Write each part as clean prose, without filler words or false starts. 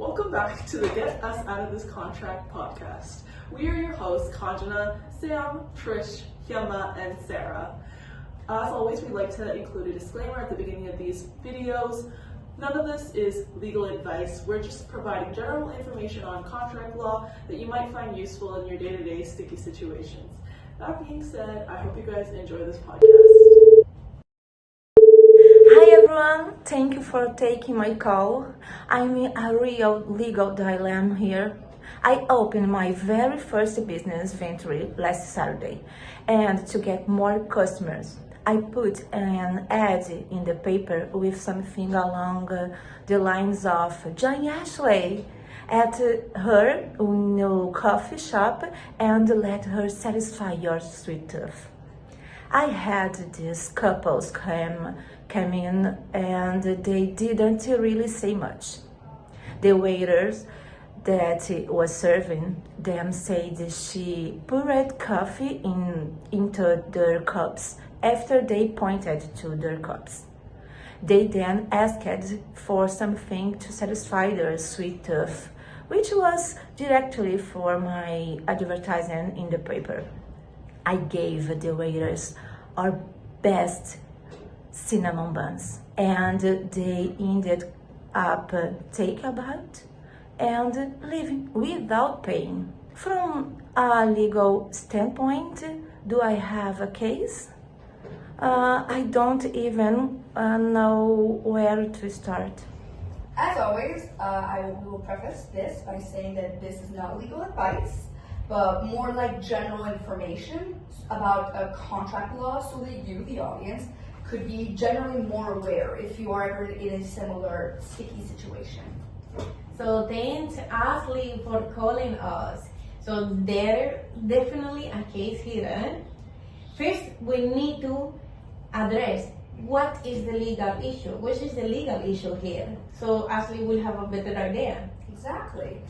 Welcome back to the Get Us Out of This Contract podcast. We are your hosts, Kaanchana, Sam, Trish, Gema, and Sarah. As always, we'd like to include a disclaimer at the beginning of these videos. None of this is legal advice. We're just providing general information on contract law that you might find useful in your day-to-day sticky situations. That being said, I hope you guys enjoy this podcast. Hi everyone, thank you for taking my call. I'm in a real legal dilemma here. I opened my very first business venture last Saturday, and to get more customers, I put an ad in the paper with something along the lines of "Join Ashley at her new coffee shop and let her satisfy your sweet tooth." I had these couples come in and they didn't really say much. The waiters that was serving them said she poured coffee into their cups after they pointed to their cups. They then asked for something to satisfy their sweet tooth, which was directly for my advertising in the paper. I gave the waiters our best cinnamon buns, and they ended up taking about and leaving without paying. From a legal standpoint, do I have a case? I don't even know where to start. As always, I will preface this by saying that this is not legal advice, but more like general information about a contract law so that you, the audience, could be generally more aware if you are ever in a similar sticky situation. So thanks Ashley for calling us. So there definitely a case here. First, we need to address what is the legal issue. Which is the legal issue here? So Ashley will have a better idea. Exactly.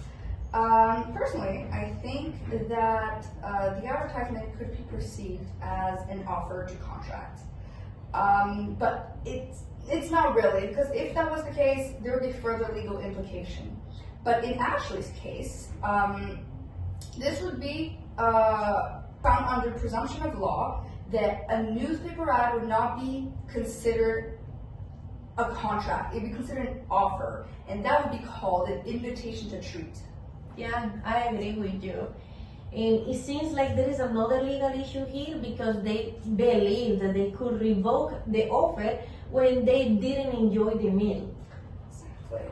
Personally, I think that the advertisement could be perceived as an offer to contract. But it's not really, because if that was the case, there would be further legal implication. But in Ashley's case, this would be found under presumption of law that a newspaper ad would not be considered a contract. It would be considered an offer, and that would be called an invitation to treat. Yeah, I agree with you. And it seems like there is another legal issue here because they believe that they could revoke the offer when they didn't enjoy the meal. Exactly.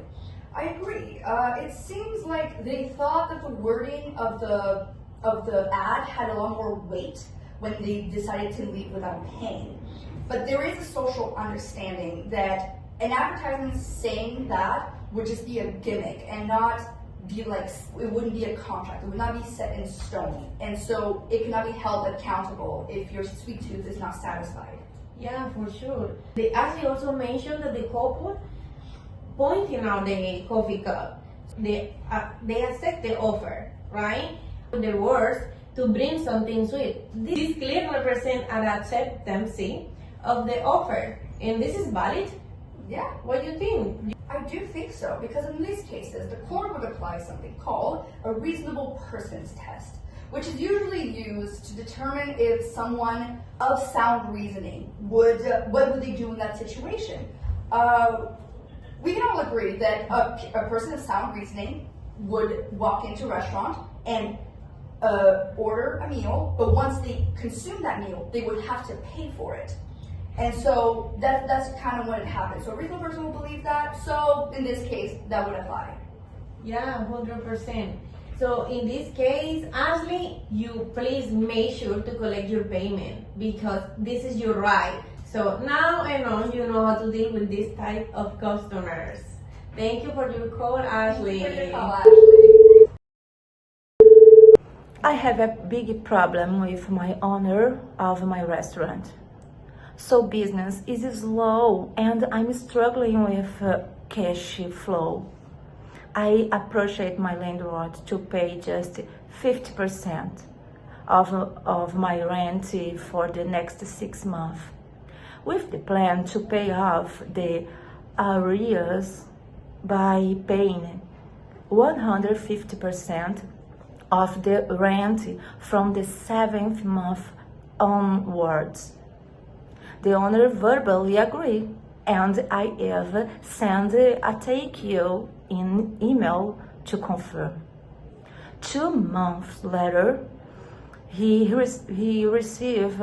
I agree. It seems like they thought that the wording of the ad had a lot more weight when they decided to leave without paying. But there is a social understanding that an advertisement saying that would just be a gimmick and not be like, it wouldn't be a contract, it would not be set in stone, and so it cannot be held accountable if your sweet tooth is not satisfied. Yeah, for sure. They actually also mentioned that the couple pointing out the coffee cup, they accept the offer, right? The words to bring something sweet. This clearly represents an acceptance of the offer, and this is valid. Yeah. What do you think? I do think so, because in these cases, the court would apply something called a reasonable person's test, which is usually used to determine if someone of sound reasoning what would they do in that situation. We can all agree that a person of sound reasoning would walk into a restaurant and order a meal, but once they consume that meal, they would have to pay for it. And so that's kind of when it happens. So a reasonable person will believe that. So in this case, that would apply. Yeah, 100%. So in this case, Ashley, you please make sure to collect your payment because this is your right. So now and on, you know how to deal with this type of customers. Thank you for your call, Ashley. Thank you for your call, Ashley. I have a big problem with my owner of my restaurant. So business is slow and I'm struggling with cash flow. I appreciate my landlord to pay just 50% of my rent for the next 6 months, with the plan to pay off the arrears by paying 150% of the rent from the 7th month onwards. The owner verbally agreed, and I even sent a thank you in email to confirm. 2 months later, he received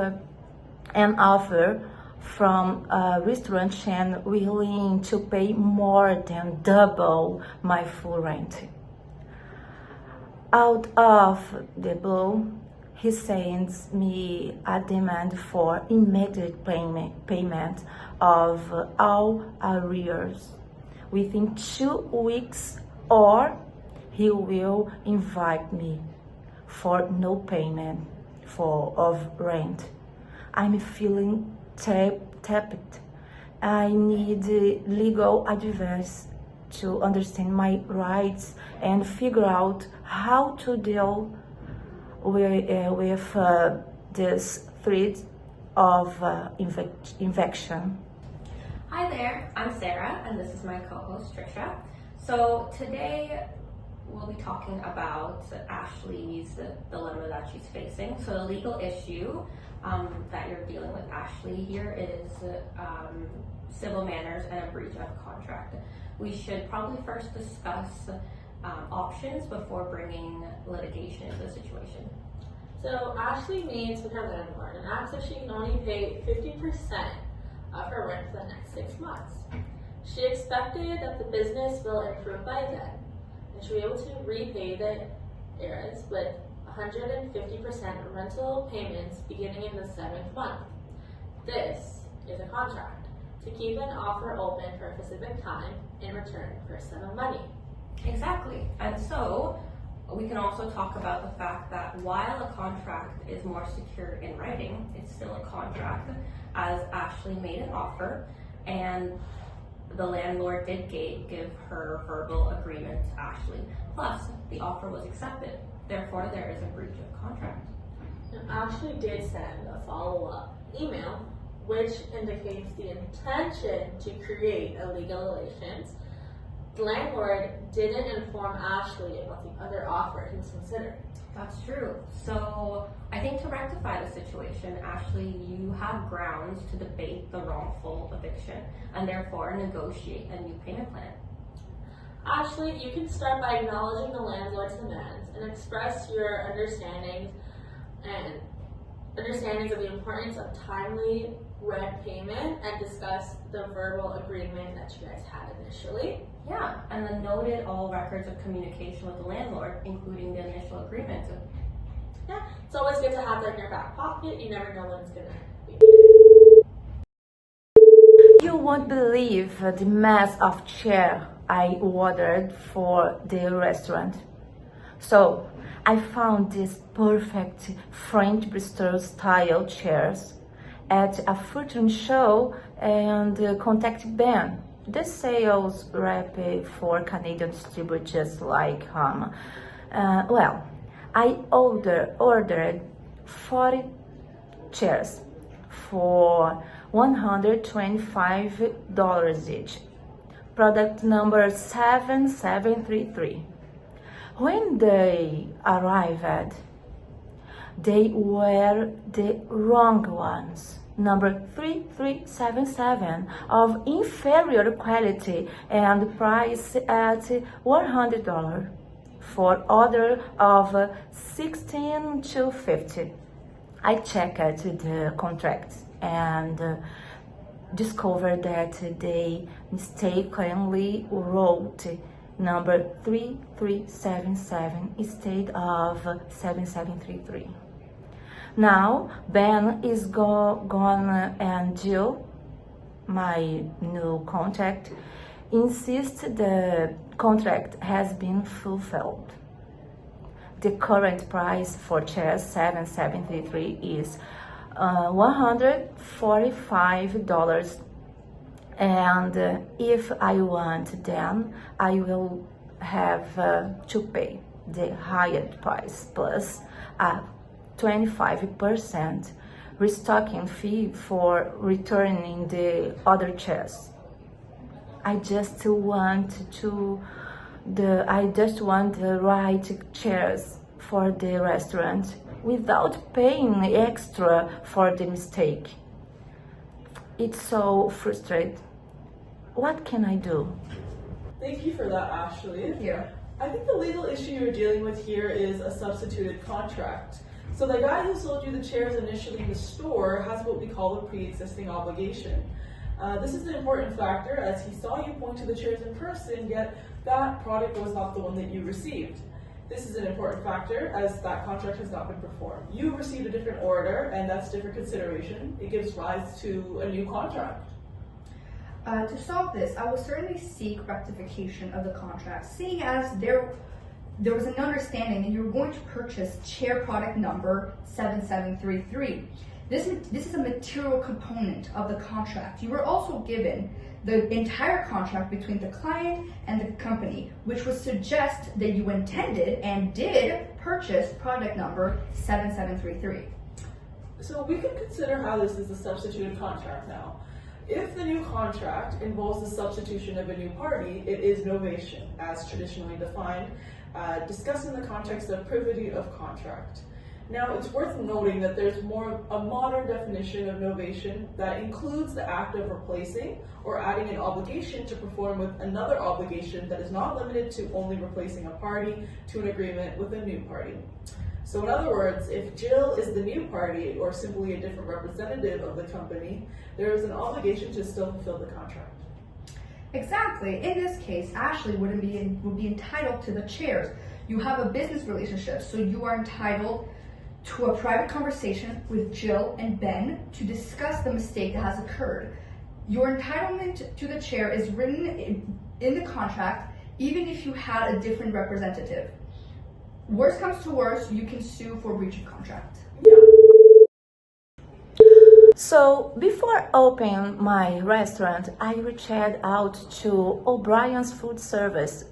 an offer from a restaurant chain willing to pay more than double my full rent. Out of the blue, he sends me a demand for immediate payment of all arrears within 2 weeks, or he will invite me for no payment of rent. I'm feeling tapped. I need legal advice to understand my rights and figure out how to deal with this threat of infection. Hi there, I'm Sarah, and this is my co-host Trisha. So today we'll be talking about Ashley's dilemma that she's facing. So the legal issue that you're dealing with Ashley here is civil manners and a breach of contract. We should probably first discuss options before bringing litigation into the situation. So Ashley meets with her landlord and asks if she can only pay 50% of her rent for the next 6 months. She expected that the business will improve by then, and she'll be able to repay the heirs with 150% rental payments beginning in the 7th month. This is a contract to keep an offer open for a specific time in return for some money. Exactly. And so we can also talk about the fact that while a contract is more secure in writing, it's still a contract, as Ashley made an offer and the landlord did give her verbal agreement to Ashley. Plus, the offer was accepted. Therefore, there is a breach of contract. And Ashley did send a follow-up email which indicates the intention to create illegal relations. The landlord didn't inform Ashley about the other offer he was considering. That's true. So I think to rectify the situation, Ashley, you have grounds to debate the wrongful eviction and therefore negotiate a new payment plan. Ashley, you can start by acknowledging the landlord's demands and express your understandings of the importance of timely rent payment and discuss the verbal agreement that you guys had initially. Yeah, and then noted all records of communication with the landlord, including the initial agreement. Yeah, it's always good to have that in your back pocket. You never know when it's gonna be needed. You won't believe the mess of chair I ordered for the restaurant. So I found these perfect French Bristol style chairs at a furniture show and contacted Ben, the sales rep for Canadian distributors like him. I ordered 40 chairs for $125 each. Product number 7733. When they arrived, they were the wrong ones. Number 3377 of inferior quality and price at $100 for order of $16,250. I checked the contract and discovered that they mistakenly wrote number 3377 instead of 7733. Now Ben is gone and Jill, my new contact, insists the contract has been fulfilled. The current price for chair 7733 is $145, and if I want them, I will have to pay the higher price plus a 25% restocking fee for returning the other chairs. I just want to I just want the right chairs for the restaurant without paying extra for the mistake. It's so frustrating. What can I do? Thank you for that, Ashley. Thank you. I think the legal issue you're dealing with here is a substituted contract. So the guy who sold you the chairs initially in the store has what we call a pre-existing obligation. This is an important factor as he saw you point to the chairs in person, yet that product was not the one that you received. This is an important factor as that contract has not been performed. You received a different order and that's different consideration. It gives rise to a new contract. To solve this, I will certainly seek rectification of the contract, seeing as there was an understanding that you were going to purchase chair product number 7733. This is a material component of the contract. You were also given the entire contract between the client and the company, which would suggest that you intended and did purchase product number 7733. So we can consider how this is a substituted contract now. If the new contract involves the substitution of a new party, it is novation, as traditionally defined, discussed in the context of privity of contract. Now, it's worth noting that there's a modern definition of novation that includes the act of replacing or adding an obligation to perform with another obligation that is not limited to only replacing a party to an agreement with a new party. So in other words, if Jill is the new party or simply a different representative of the company, there is an obligation to still fulfill the contract. Exactly. In this case, Ashley would be entitled to the chairs. You have a business relationship, so you are entitled to a private conversation with Jill and Ben to discuss the mistake that has occurred. Your entitlement to the chair is written in the contract, even if you had a different representative. Worst comes to worst, you can sue for breach of contract. So before opening my restaurant, I reached out to O'Brien's Food Service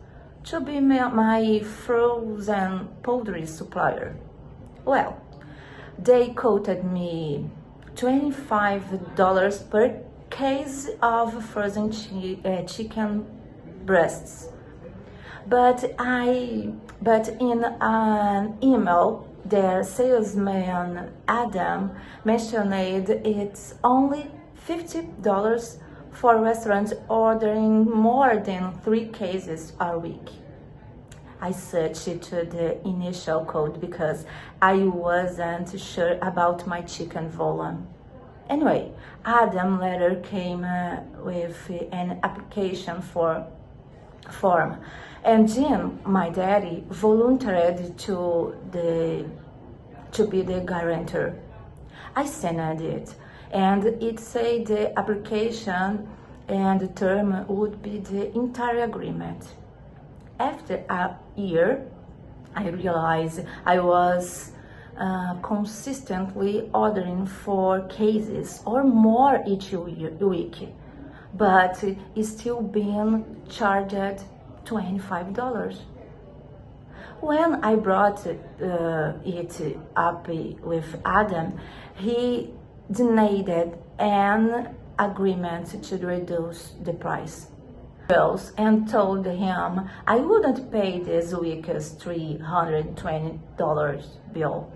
to be my frozen poultry supplier. Well, they quoted me $25 per case of frozen chicken breasts. But in an email, their salesman Adam mentioned it's only $50 for restaurants ordering more than 3 cases a week. I searched to the initial code because I wasn't sure about my chicken volume. Anyway, Adam later came with an application form, and Jim, my daddy, volunteered to be the guarantor. I signed it, and it said the application and the term would be the entire agreement. After a year, I realized I was consistently ordering 4 cases or more each week, but still being charged $25. When I brought it up with Adam, he denied an agreement to reduce the price and told him I wouldn't pay this week's $320 bill.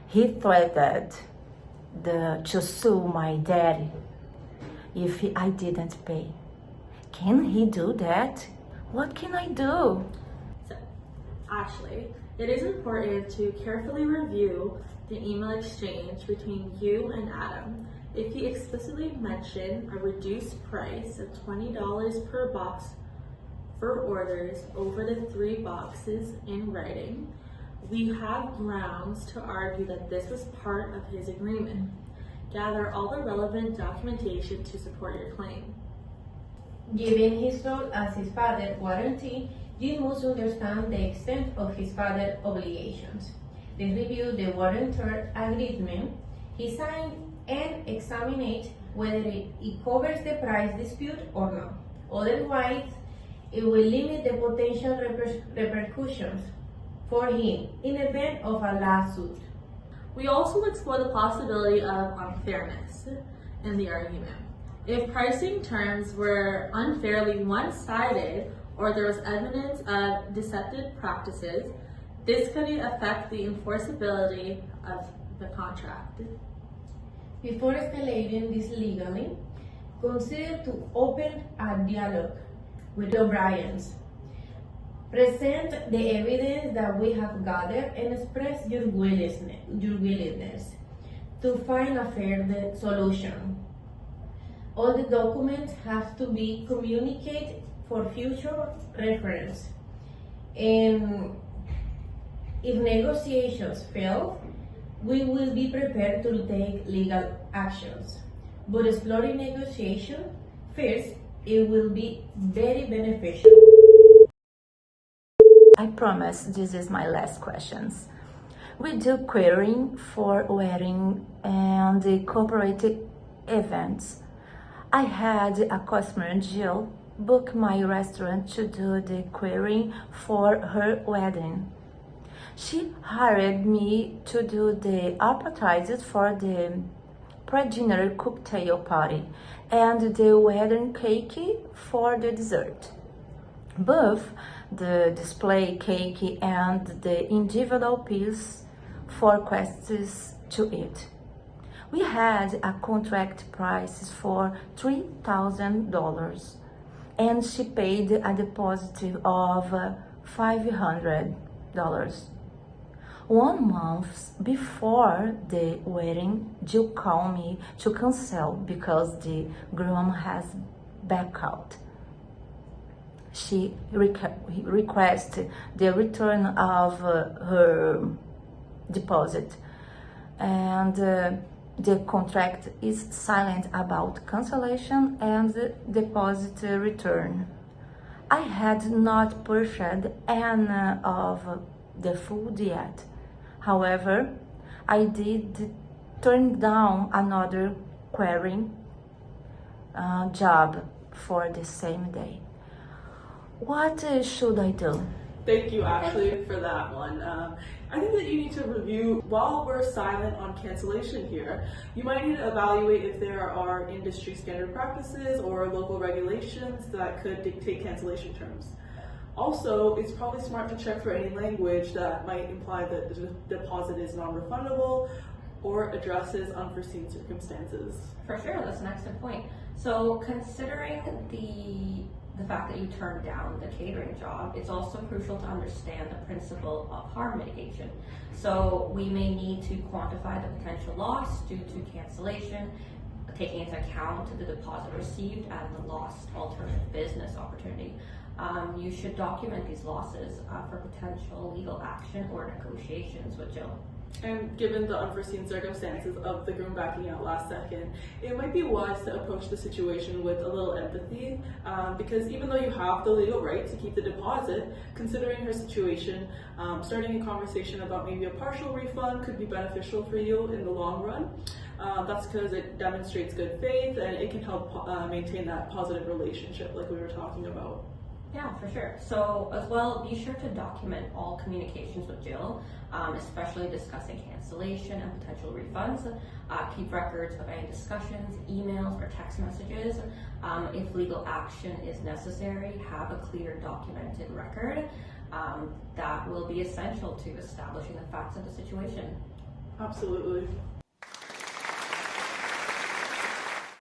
He threatened to sue my daddy if I didn't pay. Can he do that? What can I do? So, Ashley, it is important to carefully review the email exchange between you and Adam. If he explicitly mentioned a reduced price of $20 per box for orders over the 3 boxes in writing, we have grounds to argue that this was part of his agreement. Gather all the relevant documentation to support your claim. Given his role as his father's warranty, Jim must understand the extent of his father's obligations. They reviewed the warrantor agreement. He signed and examined whether it covers the price dispute or not. Otherwise, it will limit the potential repercussions for him in event of a lawsuit. We also explore the possibility of unfairness in the argument. If pricing terms were unfairly one-sided or there was evidence of deceptive practices, this could affect the enforceability of the contract. Before escalating this legally, consider to open a dialogue with the O'Briens. Present the evidence that we have gathered and express your willingness to find a fair solution. All the documents have to be communicated for future reference. And if negotiations fail, we will be prepared to take legal actions. But exploring negotiation first, it will be very beneficial. I promise this is my last questions. We do querying for wedding and corporate events. I had a customer, Jill, book my restaurant to do the querying for her wedding. She hired me to do the appetizers for the pre-dinner cocktail party and the wedding cake for the dessert. Both the display cake and the individual piece for guests to eat. We had a contract price for $3,000 and she paid a deposit of $500. 1 month before the wedding, Jill called me to cancel because the groom has backed out. She requested the return of her deposit, and the contract is silent about cancellation and deposit return. I had not purchased any of the food yet. However, I did turn down another querying job for the same day. What should I do? Thank you, Ashley, for that one. I think that you need to review, while we're silent on cancellation here, you might need to evaluate if there are industry standard practices or local regulations that could dictate cancellation terms. Also, it's probably smart to check for any language that might imply that the deposit is non-refundable or addresses unforeseen circumstances. For sure, that's an excellent point. So considering the fact that you turned down the catering job, it's also crucial to understand the principle of harm mitigation. So we may need to quantify the potential loss due to cancellation, taking into account the deposit received and the lost alternative business opportunity. You should document these losses for potential legal action or negotiations with Jill. And given the unforeseen circumstances of the groom backing out last second, it might be wise to approach the situation with a little empathy, because even though you have the legal right to keep the deposit, considering her situation, starting a conversation about maybe a partial refund could be beneficial for you in the long run. That's because it demonstrates good faith and it can help maintain that positive relationship like we were talking about. Yeah, for sure. So as well, be sure to document all communications with Jill, especially discussing cancellation and potential refunds. Keep records of any discussions, emails, or text messages. If legal action is necessary, have a clear documented record. That will be essential to establishing the facts of the situation. Absolutely.